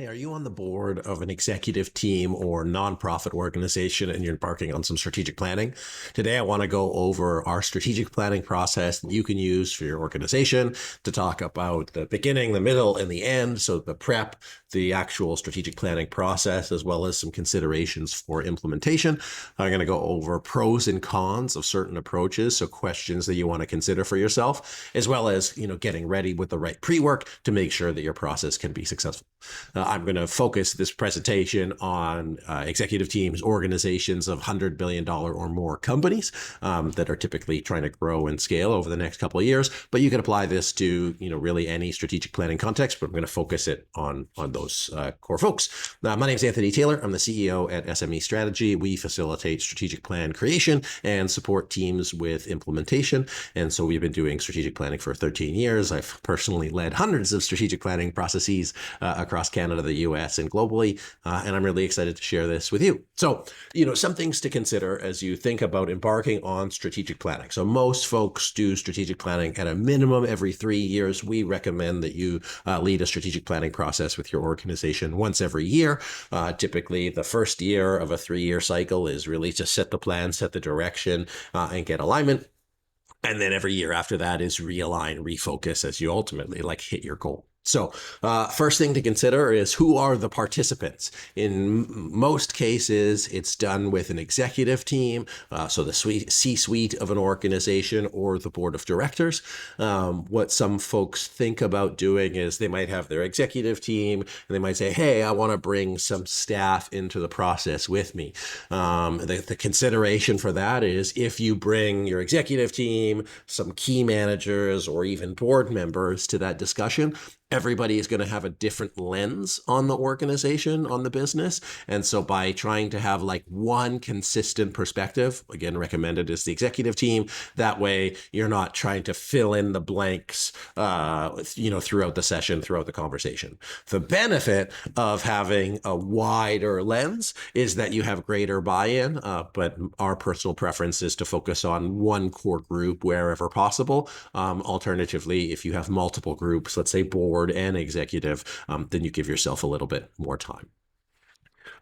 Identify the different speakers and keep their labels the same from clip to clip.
Speaker 1: Hey, are you on the board of an executive team or nonprofit organization and you're embarking on some strategic planning? Today, I want to go over our strategic planning process that you can use for your organization to talk about the beginning, the middle, and the end. So the prep, the actual strategic planning process, as well as some considerations for implementation. I'm going to go over pros and cons of certain approaches. So questions that you want to consider for yourself, as well as, getting ready with the right pre-work to make sure that your process can be successful. I'm going to focus this presentation on executive teams, organizations of $100 billion or more companies that are typically trying to grow and scale over the next couple of years. But you can apply this to, really any strategic planning context, but I'm going to focus it on those core folks. My name is Anthony Taylor. I'm the CEO at SME Strategy. We facilitate strategic plan creation and support teams with implementation. And so we've been doing strategic planning for 13 years. I've personally led hundreds of strategic planning processes across Canada, the US, and globally. And I'm really excited to share this with you. So, some things to consider as you think about embarking on strategic planning. So most folks do strategic planning at a minimum every 3 years. We recommend that you lead a strategic planning process with your organization once every year. Typically, the first year of a 3-year cycle is really to set the plan, set the direction, and get alignment. And then every year after that is realign, refocus as you ultimately hit your goal. So first thing to consider is who are the participants. In most cases, it's done with an executive team, so the C-suite of an organization or the board of directors. What some folks think about doing is they might have their executive team and they might say, hey, I want to bring some staff into the process with me. The consideration for that is if you bring your executive team, some key managers, or even board members to that discussion, everybody is going to have a different lens on the organization, on the business. And so by trying to have one consistent perspective, again, recommended is the executive team. That way you're not trying to fill in the blanks, throughout the session, throughout the conversation. The benefit of having a wider lens is that you have greater buy-in, but our personal preference is to focus on one core group wherever possible. Alternatively, if you have multiple groups, let's say board and executive, then you give yourself a little bit more time.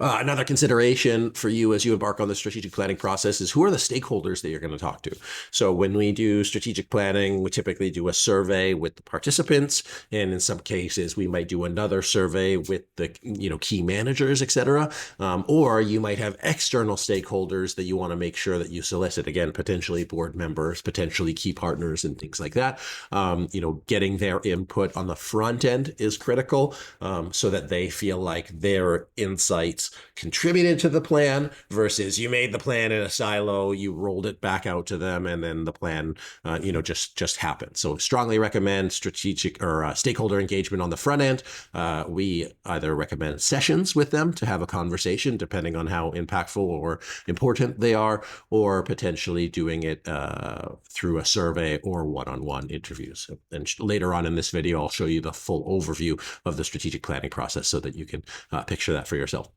Speaker 1: Another consideration for you as you embark on the strategic planning process is who are the stakeholders that you're going to talk to. So when we do strategic planning, we typically do a survey with the participants. And in some cases, we might do another survey with the key managers, et cetera. Or you might have external stakeholders that you want to make sure that you solicit. Again, potentially board members, potentially key partners and things like that. Getting their input on the front end is critical so that they feel like their insights contributed to the plan versus you made the plan in a silo, you rolled it back out to them, and then the plan, just happened. So strongly recommend strategic or stakeholder engagement on the front end. We either recommend sessions with them to have a conversation, depending on how impactful or important they are, or potentially doing it through a survey or one-on-one interviews. And later on in this video, I'll show you the full overview of the strategic planning process so that you can picture that for yourself.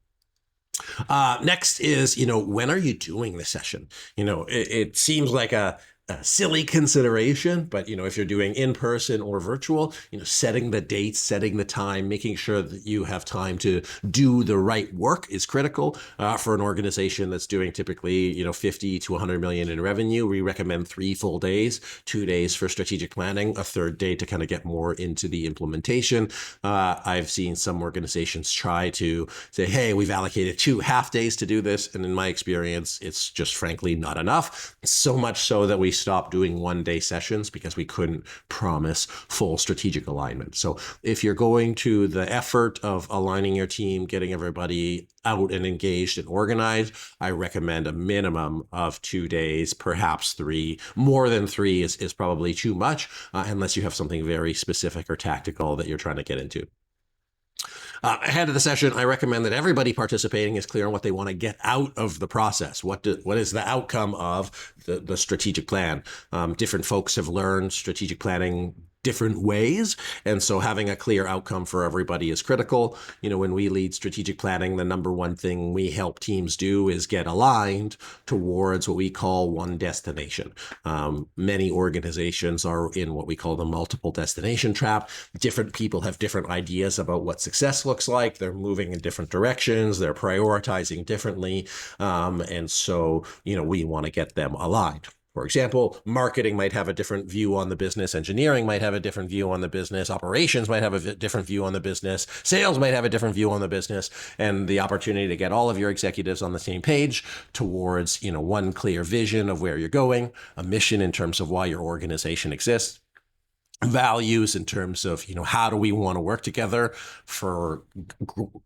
Speaker 1: Next is, when are you doing the session? It seems like a silly consideration, but if you're doing in person or virtual, setting the dates, setting the time, making sure that you have time to do the right work is critical. For an organization that's doing typically 50 to 100 million in revenue, we recommend 3 full days, 2 days for strategic planning, a third day to kind of get more into the implementation. I've seen some organizations try to say, hey, we've allocated 2 half days to do this, and in my experience, it's just frankly not enough. So much so that we stopped doing 1-day sessions because we couldn't promise full strategic alignment. So if you're going to the effort of aligning your team, getting everybody out and engaged and organized, I recommend a minimum of 2 days, perhaps 3. More than 3 is probably too much, unless you have something very specific or tactical that you're trying to get into. Ahead of the session, I recommend that everybody participating is clear on what they want to get out of the process. What is the outcome of the strategic plan? Different folks have learned strategic planning different ways. And so having a clear outcome for everybody is critical. When we lead strategic planning, the number one thing we help teams do is get aligned towards what we call one destination. Many organizations are in what we call the multiple destination trap. Different people have different ideas about what success looks like. They're moving in different directions. They're prioritizing differently. And so, we want to get them aligned. For example, marketing might have a different view on the business. Engineering might have a different view on the business. Operations might have a different view on the business. Sales might have a different view on the business. And the opportunity to get all of your executives on the same page towards, one clear vision of where you're going, a mission in terms of why your organization exists, values in terms of, how do we want to work together for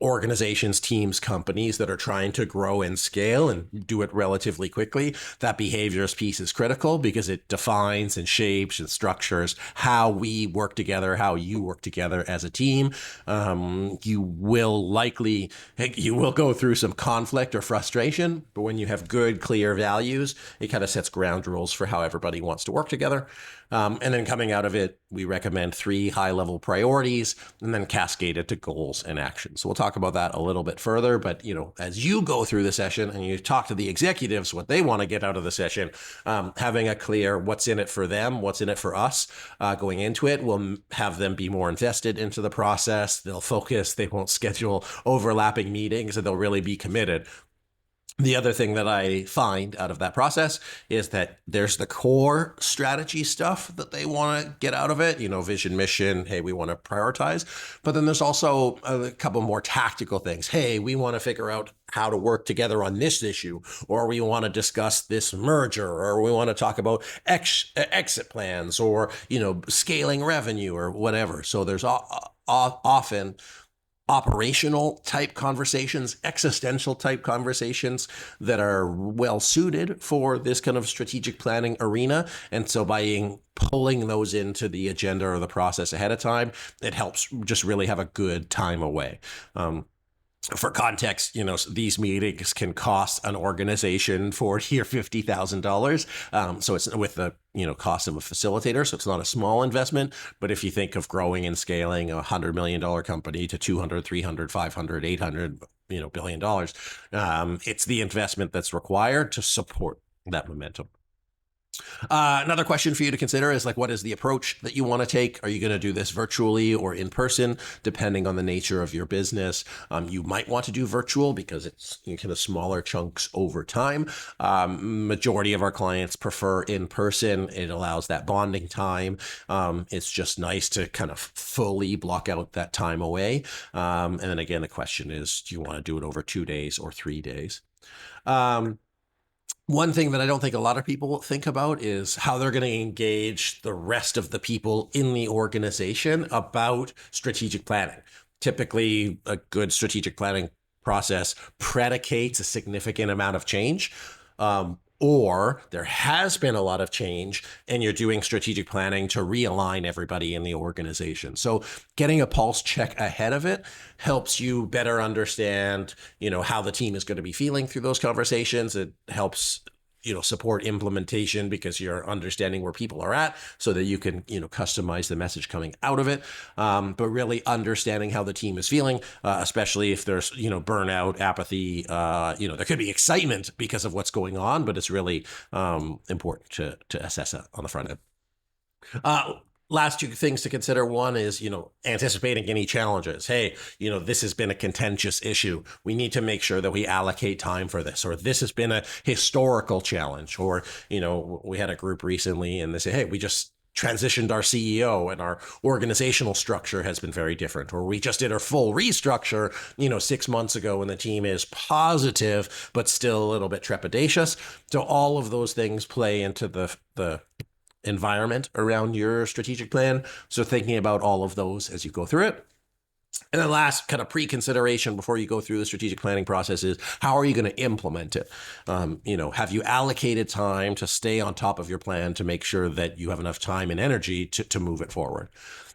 Speaker 1: organizations, teams, companies that are trying to grow and scale and do it relatively quickly. That behaviors piece is critical because it defines and shapes and structures how we work together, how you work together as a team. You will go through some conflict or frustration, but when you have good, clear values, it kind of sets ground rules for how everybody wants to work together. And then coming out of it, we recommend 3 high-level priorities and then cascade it to goals and actions. So we'll talk about that a little bit further. But, as you go through the session and you talk to the executives, what they want to get out of the session, having a clear what's in it for them, what's in it for us going into it will have them be more invested into the process. They'll focus. They won't schedule overlapping meetings, and they'll really be committed. The other thing that I find out of that process is that there's the core strategy stuff that they want to get out of it, vision, mission. Hey, we want to prioritize. But then there's also a couple more tactical things. Hey, we want to figure out how to work together on this issue, or we want to discuss this merger, or we want to talk about exit plans, or, scaling revenue or whatever. So there's often operational type conversations, existential type conversations that are well suited for this kind of strategic planning arena. And so by pulling those into the agenda or the process ahead of time, it helps just really have a good time away. For context, these meetings can cost an organization $40,000 or $50,000. So it's with the cost of a facilitator. So it's not a small investment. But if you think of growing and scaling a $100 million company to 200, 300, 500, 800, $1 billion, it's the investment that's required to support that momentum. Another question for you to consider is what is the approach that you want to take? Are you going to do this virtually or in person, depending on the nature of your business? You might want to do virtual because it's kind of smaller chunks over time. Majority of our clients prefer in person. It allows that bonding time. It's just nice to kind of fully block out that time away. And then again, the question is, do you want to do it over 2 days or 3 days? One thing that I don't think a lot of people think about is how they're going to engage the rest of the people in the organization about strategic planning. Typically, a good strategic planning process predicates a significant amount of change. Or there has been a lot of change and you're doing strategic planning to realign everybody in the organization. So getting a pulse check ahead of it helps you better understand, how the team is going to be feeling through those conversations. It helps support implementation because you're understanding where people are at so that you can, customize the message coming out of it. But really understanding how the team is feeling, especially if there's, burnout, apathy, there could be excitement because of what's going on, but it's really important to assess it on the front end. Last 2 things to consider. One is, anticipating any challenges. Hey, this has been a contentious issue. We need to make sure that we allocate time for this, or this has been a historical challenge. Or, we had a group recently and they say, hey, we just transitioned our CEO and our organizational structure has been very different. Or we just did our full restructure, 6 months ago, and the team is positive, but still a little bit trepidatious. So all of those things play into the environment around your strategic plan. So thinking about all of those as you go through it. And then last kind of pre-consideration before you go through the strategic planning process is how are you going to implement it? Have you allocated time to stay on top of your plan to make sure that you have enough time and energy to move it forward?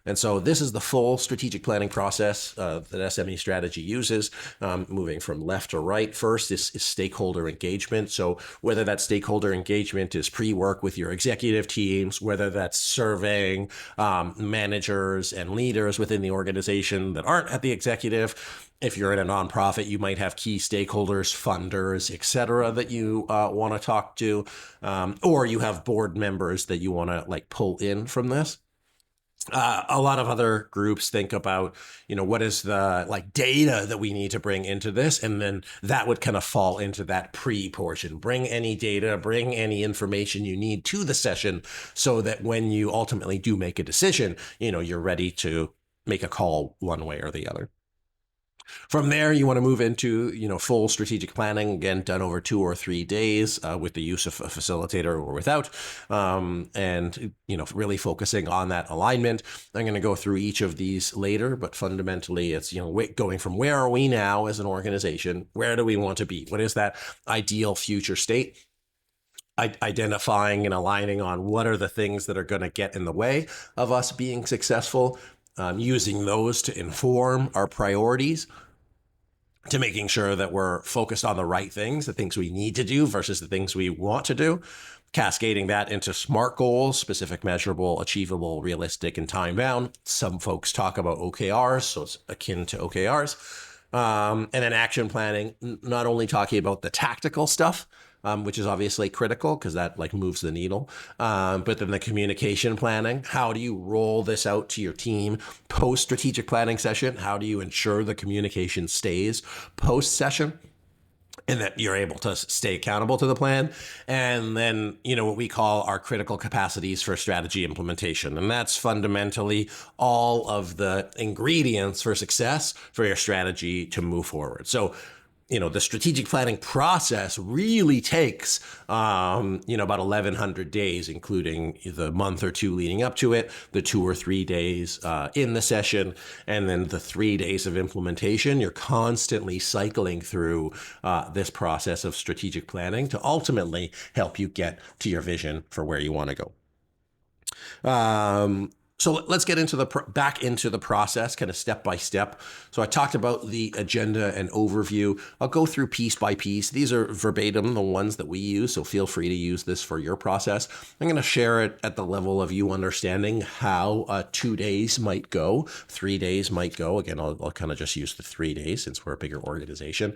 Speaker 1: And so this is the full strategic planning process that SME strategy uses, moving from left to right. First is stakeholder engagement. So whether that stakeholder engagement is pre-work with your executive teams, whether that's surveying managers and leaders within the organization that aren't at the executive. If you're in a nonprofit, you might have key stakeholders, funders, et cetera, that you want to talk to, or you have board members that you want to like pull in from this. A lot of other groups think about, what is the like data that we need to bring into this? And then that would kind of fall into that pre-portion. Bring any data, bring any information you need to the session so that when you ultimately do make a decision, you're ready to make a call one way or the other. From there, you want to move into, full strategic planning, again, done over 2 or 3 days with the use of a facilitator or without, and, really focusing on that alignment. I'm going to go through each of these later, but fundamentally it's, going from where are we now as an organization? Where do we want to be? What is that ideal future state? Identifying and aligning on what are the things that are going to get in the way of us being successful, using those to inform our priorities, to making sure that we're focused on the right things, the things we need to do versus the things we want to do, cascading that into SMART goals, specific, measurable, achievable, realistic, and time-bound. Some folks talk about OKRs, so it's akin to OKRs. And then action planning, not only talking about the tactical stuff, which is obviously critical because that like moves the needle. But then the communication planning, how do you roll this out to your team post strategic planning session? How do you ensure the communication stays post session? And that you're able to stay accountable to the plan. And then, what we call our critical capacities for strategy implementation. And that's fundamentally all of the ingredients for success for your strategy to move forward. So, the strategic planning process really takes, about 1,100 days, including the month or two leading up to it, the 2 or 3 days in the session, and then the 3 days of implementation. You're constantly cycling through this process of strategic planning to ultimately help you get to your vision for where you want to go. So let's get into back into the process, kind of step by step. So I talked about the agenda and overview. I'll go through piece by piece. These are verbatim, the ones that we use, so feel free to use this for your process. I'm going to share it at the level of you understanding how 2 days might go, 3 days might go. Again, I'll kind of just use the 3 days since we're a bigger organization.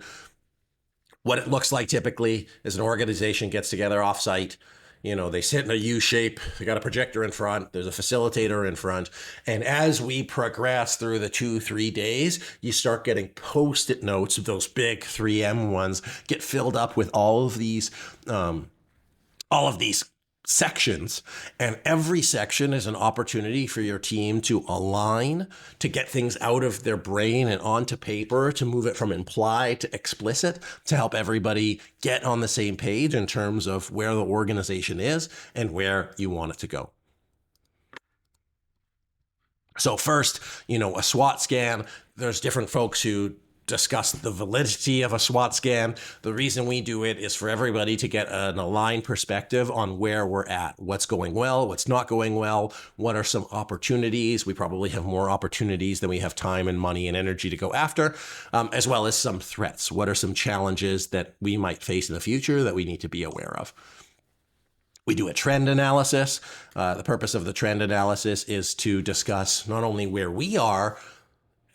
Speaker 1: What it looks like typically is an organization gets together offsite. They sit in a U shape. They got a projector in front. There's a facilitator in front. And as we progress through the 2-3 days, you start getting Post-it notes, those big 3M ones, get filled up with all of these sections. And every section is an opportunity for your team to align, to get things out of their brain and onto paper, to move it from implied to explicit, to help everybody get on the same page in terms of where the organization is and where you want it to go. So first, a SWOT scan, there's different folks who discuss the validity of a SWOT scan. The reason we do it is for everybody to get an aligned perspective on where we're at, what's going well, what's not going well, what are some opportunities. We probably have more opportunities than we have time and money and energy to go after, as well as some threats. What are some challenges that we might face in the future that we need to be aware of? We do a trend analysis. The purpose of the trend analysis is to discuss not only where we are,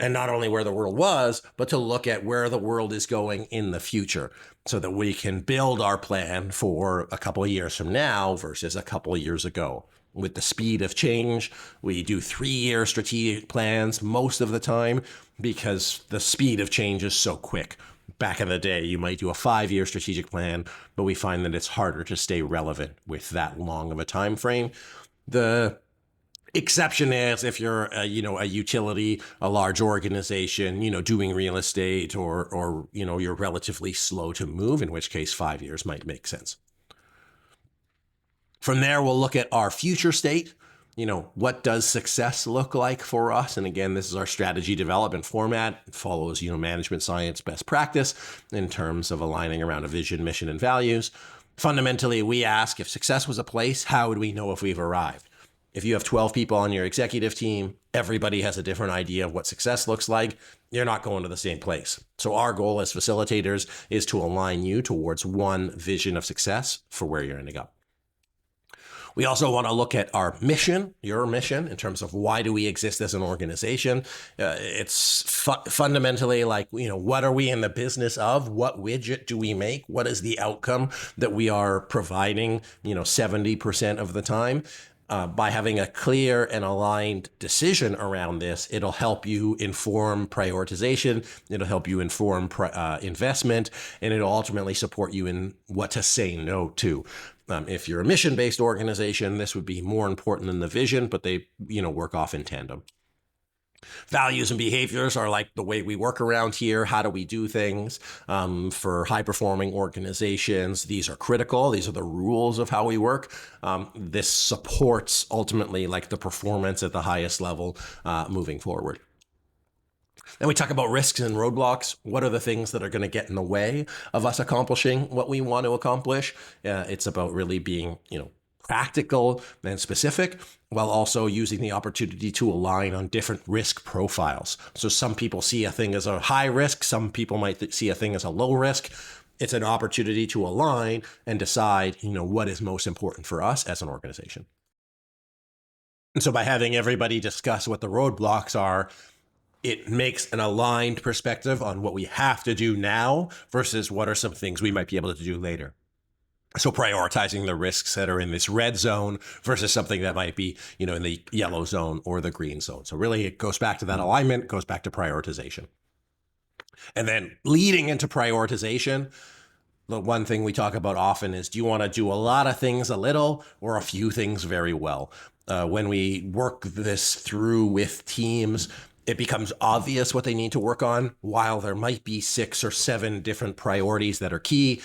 Speaker 1: and not only where the world was, but to look at where the world is going in the future so that we can build our plan for a couple of years from now versus a couple of years ago. With the speed of change, we do 3-year strategic plans most of the time because the speed of change is so quick. Back in the day, you might do a 5-year strategic plan, but we find that it's harder to stay relevant with that long of a time frame. The exception is if you're a utility, a large organization, doing real estate or you're relatively slow to move, in which case 5 years might make sense. From there, we'll look at our future state. What does success look like for us? And again, this is our strategy development format. It follows, management science best practice in terms of aligning around a vision, mission, and values. Fundamentally, we ask if success was a place, how would we know if we've arrived? If you have 12 people on your executive team, everybody has a different idea of what success looks like, you're not going to the same place. So our goal as facilitators is to align you towards one vision of success for where you're ending up. We also want to look at our mission, your mission, in terms of why do we exist as an organization. It's fundamentally like, what are we in the business of? What widget do we make? What is the outcome that we are providing, 70% of the time? By having a clear and aligned decision around this, it'll help you inform prioritization, it'll help you inform investment, and it'll ultimately support you in what to say no to. If you're a mission-based organization, this would be more important than the vision, but they, work off in tandem. Values and behaviors are like the way we work around here. How do we do things? For high-performing organizations, these are critical. These are the rules of how we work. This supports ultimately like the performance at the highest level moving forward. Then we talk about risks and roadblocks. What are the things that are going to get in the way of us accomplishing what we want to accomplish? It's about really being, practical and specific, while also using the opportunity to align on different risk profiles. So some people see a thing as a high risk, some people might see a thing as a low risk. It's an opportunity to align and decide, what is most important for us as an organization. And so by having everybody discuss what the roadblocks are, it makes an aligned perspective on what we have to do now versus what are some things we might be able to do later. So prioritizing the risks that are in this red zone versus something that might be, in the yellow zone or the green zone. So really it goes back to that alignment, goes back to prioritization. And then leading into prioritization, the one thing we talk about often is, do you want to do a lot of things a little or a few things very well? When we work this through with teams, it becomes obvious what they need to work on. While there might be 6 or 7 different priorities that are key,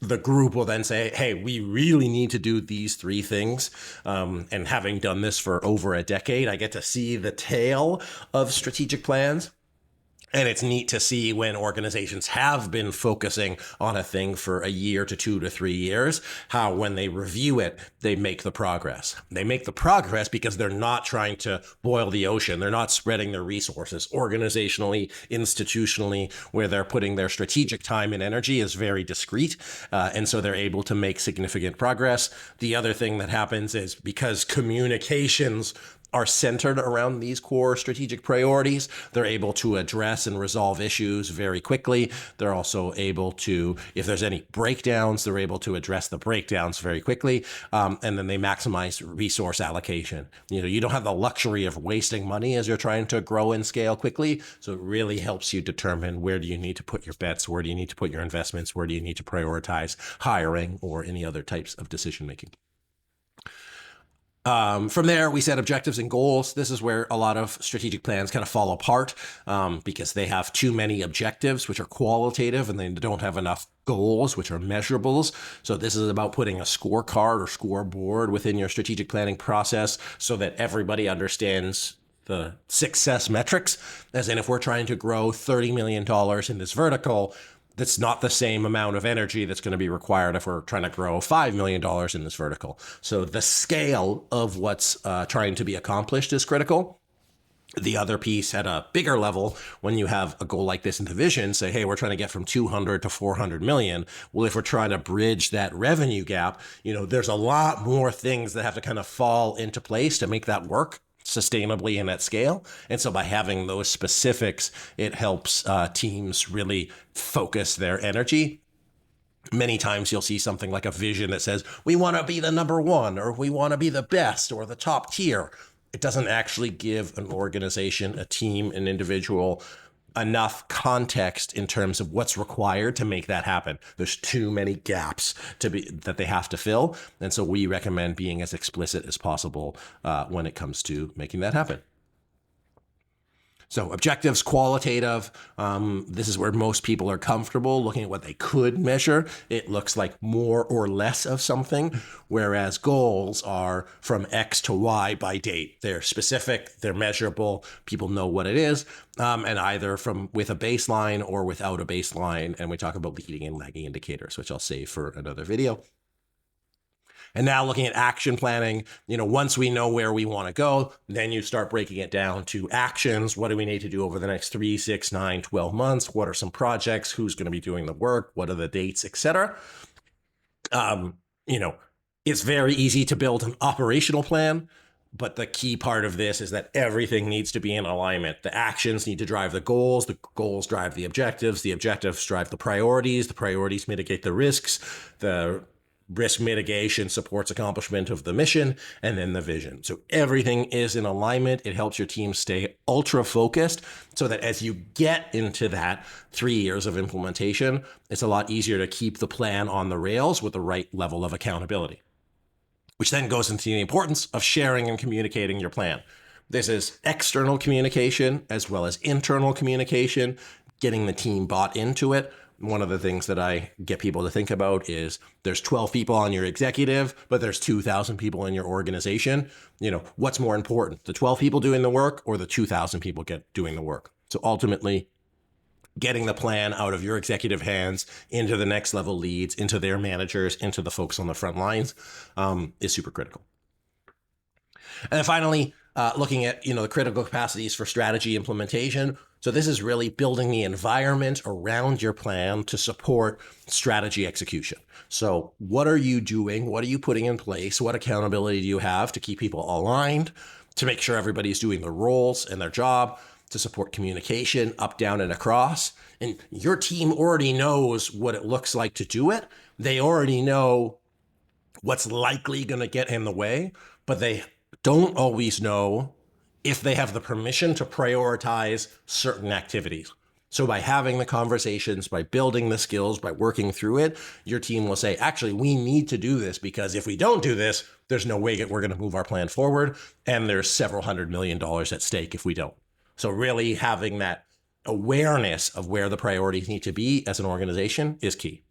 Speaker 1: the group will then say, hey, we really need to do these 3 things. And having done this for over a decade, I get to see the tail of strategic plans. And it's neat to see when organizations have been focusing on a thing for a year to 2 to 3 years, how when they review it, they make the progress. They make the progress because they're not trying to boil the ocean. They're not spreading their resources organizationally, institutionally, where they're putting their strategic time and energy is very discrete. And so they're able to make significant progress. The other thing that happens is because communications are centered around these core strategic priorities, they're able to address and resolve issues very quickly. They're also able to, if there's any breakdowns, they're able to address the breakdowns very quickly. And then they maximize resource allocation. You don't have the luxury of wasting money as you're trying to grow and scale quickly. So it really helps you determine where do you need to put your bets, where do you need to put your investments, where do you need to prioritize hiring or any other types of decision making. From there, we set objectives and goals. This is where a lot of strategic plans kind of fall apart because they have too many objectives, which are qualitative, and they don't have enough goals, which are measurables. So this is about putting a scorecard or scoreboard within your strategic planning process so that everybody understands the success metrics. As in, if we're trying to grow $30 million in this vertical, that's not the same amount of energy that's going to be required if we're trying to grow $5 million in this vertical. So the scale of what's trying to be accomplished is critical. The other piece at a bigger level, when you have a goal like this in the vision, say, hey, we're trying to get from 200 to 400 million. Well, if we're trying to bridge that revenue gap, there's a lot more things that have to kind of fall into place to make that work sustainably and at scale. And so by having those specifics, it helps teams really focus their energy. Many times you'll see something like a vision that says, we want to be the number 1, or we want to be the best or the top tier. It doesn't actually give an organization, a team, an individual enough context in terms of what's required to make that happen. There's too many gaps that they have to fill. And so we recommend being as explicit as possible when it comes to making that happen. So objectives, qualitative, this is where most people are comfortable looking at what they could measure. It looks like more or less of something, whereas goals are from X to Y by date. They're specific, they're measurable, people know what it is, and either with a baseline or without a baseline. And we talk about leading and lagging indicators, which I'll save for another video. And now looking at action planning, once we know where we want to go, then you start breaking it down to actions. What do we need to do over the next 3, 6, 9, 12 months? What are some projects? Who's going to be doing the work? What are the dates, etc. Um, you know, it's very easy to build an operational plan, but the key part of this is that everything needs to be in alignment. The actions need to drive the goals drive the objectives drive the priorities mitigate the risks, the risk mitigation supports accomplishment of the mission, and then the vision. So everything is in alignment. It helps your team stay ultra focused so that as you get into that 3 years of implementation, it's a lot easier to keep the plan on the rails with the right level of accountability, which then goes into the importance of sharing and communicating your plan. This is external communication as well as internal communication, getting the team bought into it. One of the things that I get people to think about is there's 12 people on your executive, but there's 2,000 people in your organization. What's more important, the 12 people doing the work or the 2,000 people doing the work? So ultimately, getting the plan out of your executive hands into the next level leads, into their managers, into the folks on the front lines is super critical. And then finally, looking at the critical capacities for strategy implementation. So this is really building the environment around your plan to support strategy execution. So what are you doing? What are you putting in place? What accountability do you have to keep people aligned, to make sure everybody's doing their roles and their job, to support communication up, down, and across? And your team already knows what it looks like to do it. They already know what's likely going to get in the way, but they don't always know if they have the permission to prioritize certain activities. So by having the conversations, by building the skills, by working through it, your team will say, actually, we need to do this because if we don't do this, there's no way that we're going to move our plan forward. And there's several $100 million at stake if we don't. So really having that awareness of where the priorities need to be as an organization is key.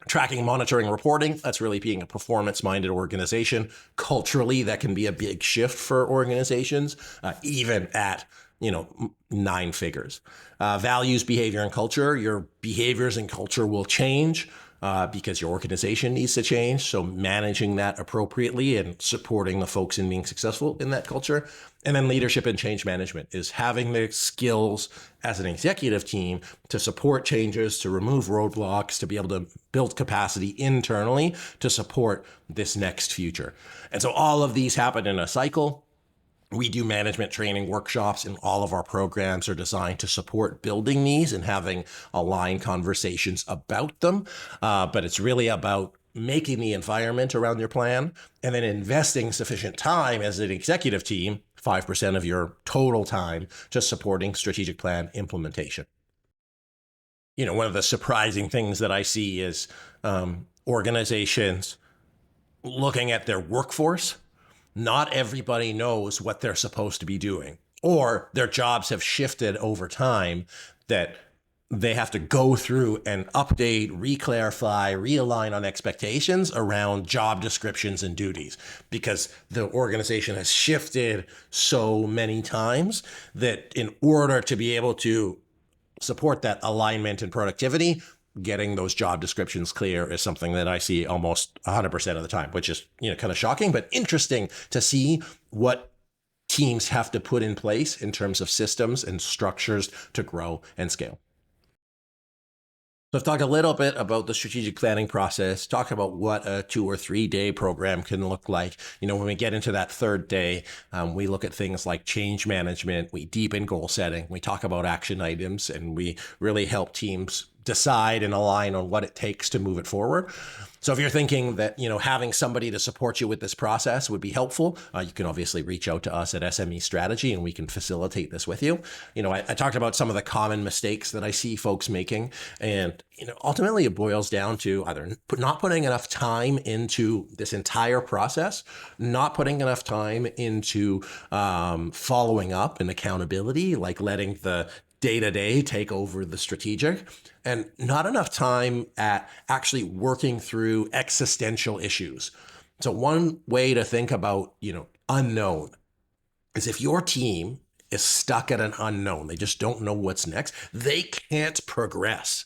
Speaker 1: Tracking, monitoring, reporting, that's really being a performance-minded organization. Culturally, that can be a big shift for organizations, even at 9 figures. Values, behavior, and culture. Your behaviors and culture will change because your organization needs to change. So managing that appropriately and supporting the folks in being successful in that culture. And then leadership and change management is having the skills as an executive team to support changes, to remove roadblocks, to be able to build capacity internally to support this next future. And so all of these happen in a cycle. We do management training workshops, and all of our programs are designed to support building these and having aligned conversations about them. But it's really about making the environment around your plan and then investing sufficient time as an executive team, 5% of your total time, to supporting strategic plan implementation. One of the surprising things that I see is organizations looking at their workforce. Not everybody knows what they're supposed to be doing, or their jobs have shifted over time that they have to go through and update, reclarify, realign on expectations around job descriptions and duties because the organization has shifted so many times that in order to be able to support that alignment and productivity, getting those job descriptions clear is something that I see almost 100% of the time, which is kind of shocking, but interesting to see what teams have to put in place in terms of systems and structures to grow and scale. So I've talked a little bit about the strategic planning process, talked about what a 2 or 3 day program can look like. When we get into that third day, we look at things like change management, we deepen goal setting, we talk about action items, and we really help teams decide and align on what it takes to move it forward. So if you're thinking that, having somebody to support you with this process would be helpful, you can obviously reach out to us at SME Strategy and we can facilitate this with you. I talked about some of the common mistakes that I see folks making. And, ultimately it boils down to either not putting enough time into this entire process, not putting enough time into following up and accountability, like letting the day-to-day take over the strategic, and not enough time at actually working through existential issues. So one way to think about, unknown is if your team is stuck at an unknown, they just don't know what's next, they can't progress.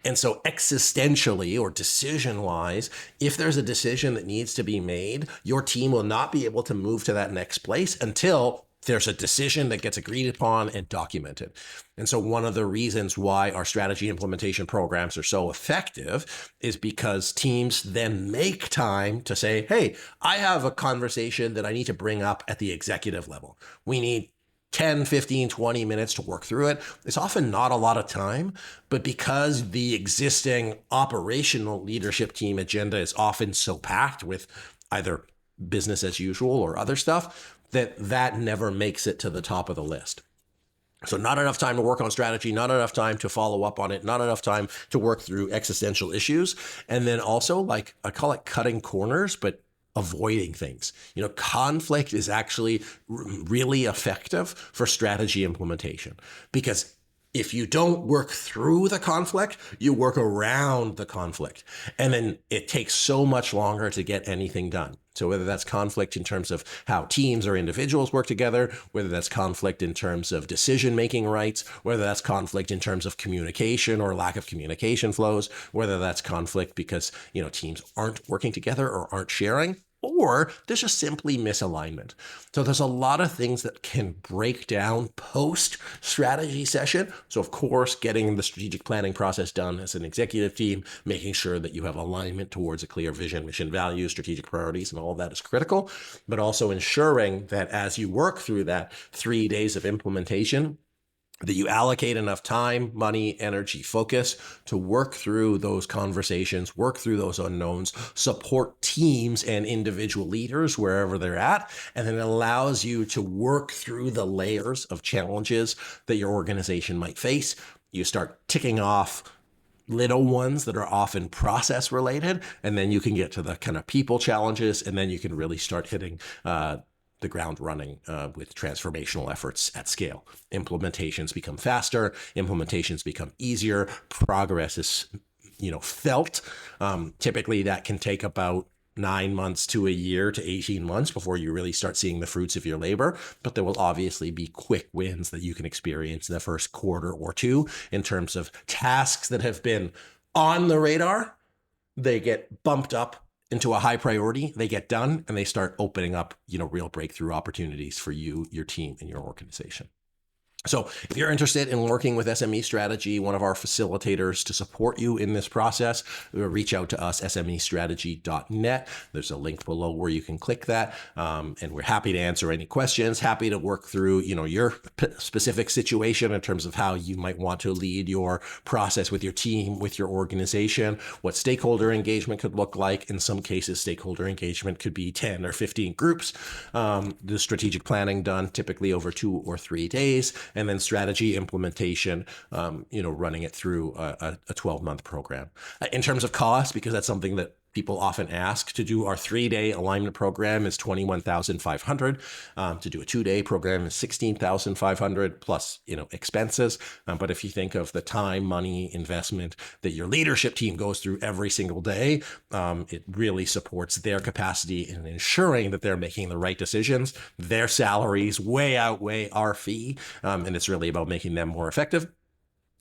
Speaker 1: And so existentially or decision wise, if there's a decision that needs to be made, your team will not be able to move to that next place until there's a decision that gets agreed upon and documented. And so one of the reasons why our strategy implementation programs are so effective is because teams then make time to say, hey, I have a conversation that I need to bring up at the executive level. We need 10, 15, 20 minutes to work through it. It's often not a lot of time, but because the existing operational leadership team agenda is often so packed with either business as usual or other stuff, that never makes it to the top of the list. So not enough time to work on strategy, not enough time to follow up on it, not enough time to work through existential issues. And then also, like, I call it cutting corners, but avoiding things. Conflict is actually really effective for strategy implementation, because if you don't work through the conflict, you work around the conflict. And then it takes so much longer to get anything done. So whether that's conflict in terms of how teams or individuals work together, whether that's conflict in terms of decision-making rights, whether that's conflict in terms of communication or lack of communication flows, whether that's conflict because, teams aren't working together or aren't sharing, or there's just simply misalignment. So there's a lot of things that can break down post-strategy session. So of course, getting the strategic planning process done as an executive team, making sure that you have alignment towards a clear vision, mission, values, strategic priorities, and all of that is critical. But also ensuring that as you work through that 3 days of implementation, that you allocate enough time, money, energy, focus to work through those conversations, work through those unknowns, support teams and individual leaders wherever they're at, and then it allows you to work through the layers of challenges that your organization might face. You start ticking off little ones that are often process related, and then you can get to the kind of people challenges, and then you can really start hitting the ground running with transformational efforts at scale. Implementations become faster, implementations become easier, progress is felt. Typically that can take about 9 months to a year to 18 months before you really start seeing the fruits of your labor. But there will obviously be quick wins that you can experience in the first quarter or two in terms of tasks that have been on the radar. They get bumped up into a high priority, they get done, and they start opening up, real breakthrough opportunities for you, your team, and your organization. So if you're interested in working with SME Strategy, one of our facilitators to support you in this process, reach out to us, smestrategy.net. There's a link below where you can click that. And we're happy to answer any questions, happy to work through, your specific situation in terms of how you might want to lead your process with your team, with your organization, what stakeholder engagement could look like. In some cases, stakeholder engagement could be 10 or 15 groups. The strategic planning done typically over 2 or 3 days. And then strategy implementation, running it through a 12-month program. In terms of cost, because that's something that people often ask, to do our 3-day alignment program is $21,500. To do a 2-day program is $16,500 plus, expenses. But if you think of the time, money, investment that your leadership team goes through every single day, it really supports their capacity in ensuring that they're making the right decisions. Their salaries way outweigh our fee, and it's really about making them more effective.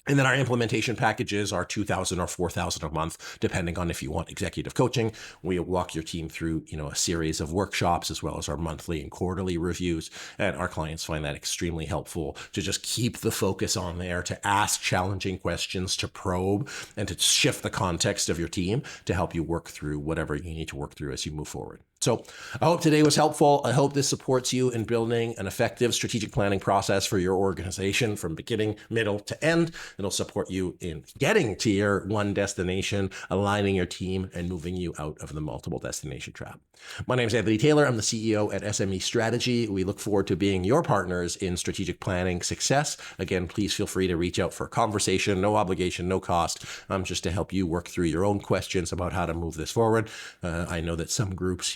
Speaker 1: And then our implementation packages are $2,000 or $4,000 a month, depending on if you want executive coaching. We walk your team through, a series of workshops, as well as our monthly and quarterly reviews. And our clients find that extremely helpful to just keep the focus on there, to ask challenging questions, to probe, and to shift the context of your team to help you work through whatever you need to work through as you move forward. So I hope today was helpful. I hope this supports you in building an effective strategic planning process for your organization from beginning, middle to end. It'll support you in getting to your one destination, aligning your team, and moving you out of the multiple destination trap. My name is Anthony Taylor. I'm the CEO at SME Strategy. We look forward to being your partners in strategic planning success. Again, please feel free to reach out for a conversation, no obligation, no cost, just to help you work through your own questions about how to move this forward. I know that some groups,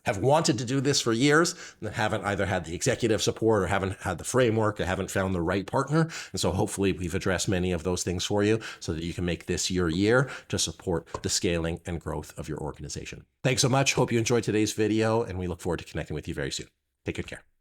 Speaker 1: have wanted to do this for years and haven't either had the executive support or haven't had the framework or haven't found the right partner. And so hopefully we've addressed many of those things for you so that you can make this your year to support the scaling and growth of your organization. Thanks so much. Hope you enjoyed today's video, and we look forward to connecting with you very soon. Take good care.